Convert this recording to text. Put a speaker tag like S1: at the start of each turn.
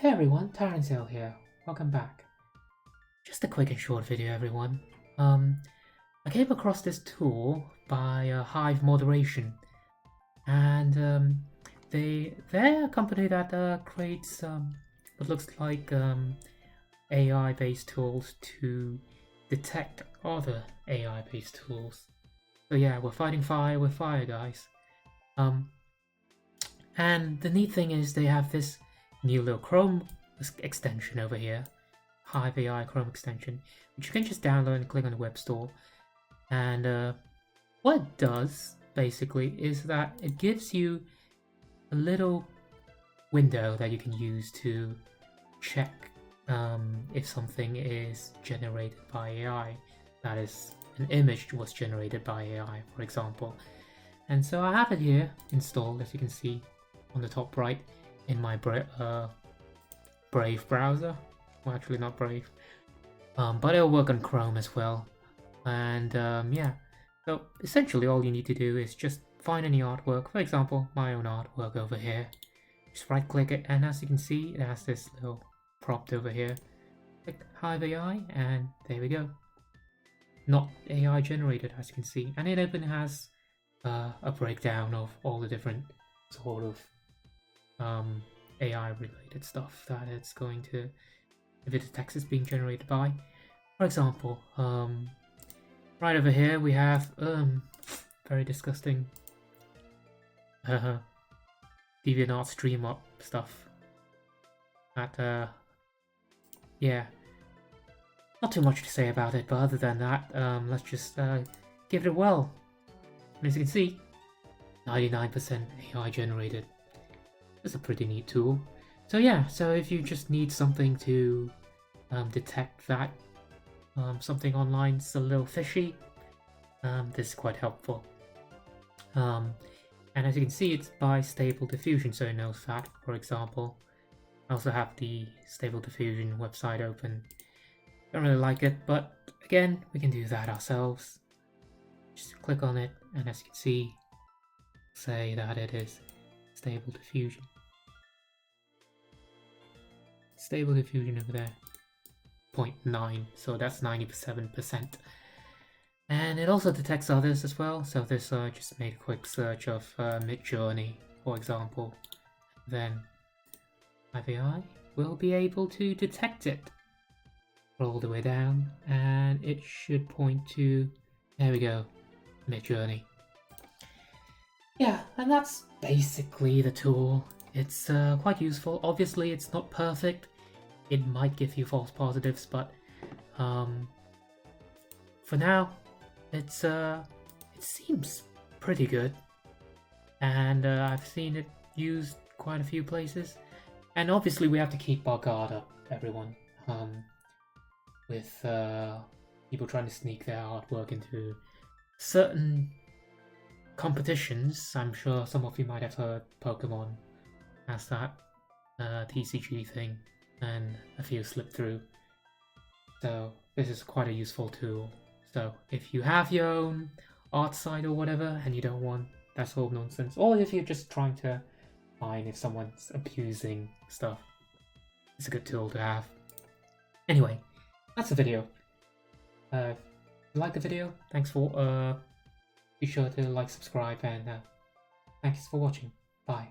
S1: Hey everyone, Terrence here. Welcome back. Just a quick and short video, everyone. I came across this tool by Hive Moderation, and they're a company that creates what looks like AI-based tools to detect other AI-based tools. So yeah, we're fighting fire with fire, guys. And the neat thing is they have this new little Chrome extension over here, Hive AI Chrome extension, which you can just download and click on the web store. And what it does basically is that it gives you a little window that you can use to check if something is generated by AI. That is, an image was generated by AI, for example. And so I have it here installed, as you can see on the top right, in my Brave browser. Well, actually not Brave, but it'll work on Chrome as well. And yeah, so essentially all you need to do is just find any artwork. For example, my own artwork over here. Just right click it, and as you can see, it has this little prompt over here. Click Hive AI, and there we go. Not AI generated, as you can see, and it even has a breakdown of all the different sort of AI related stuff that it's going to, if it detects it's being generated by. For example, right over here we have very disgusting DeviantArt stream up stuff. That yeah, not too much to say about it, but other than that, let's just give it a whirl. And as you can see, 99% AI generated. It's a pretty neat tool. So yeah, so if you just need something to detect that something online's a little fishy, this is quite helpful. And as you can see, it's by Stable Diffusion, so it knows that, for example. I also have the Stable Diffusion website open. Don't really like it, but again, we can do that ourselves. Just click on it, and as you can see, say that it is Stable Diffusion. Stable Diffusion over there, 0.9, so that's 97%. And it also detects others as well, so this just made a quick search of Midjourney, for example. Then AI will be able to detect it. All the way down, and it should point to, there we go, Midjourney. Yeah, and that's basically the tool. It's quite useful. Obviously, it's not perfect. It might give you false positives, but for now, it seems pretty good. And I've seen it used quite a few places. And obviously, we have to keep our guard up, everyone. With people trying to sneak their artwork into certain competitions. I'm sure some of you might have heard Pokemon has that TCG thing, and a few slip through. So this is quite a useful tool. So if you have your own art site or whatever, and you don't want that sort of nonsense, or if you're just trying to find if someone's abusing stuff, it's a good tool to have. Anyway, that's the video. If you like the video, thanks for be sure to like, subscribe, and thanks for watching. Bye.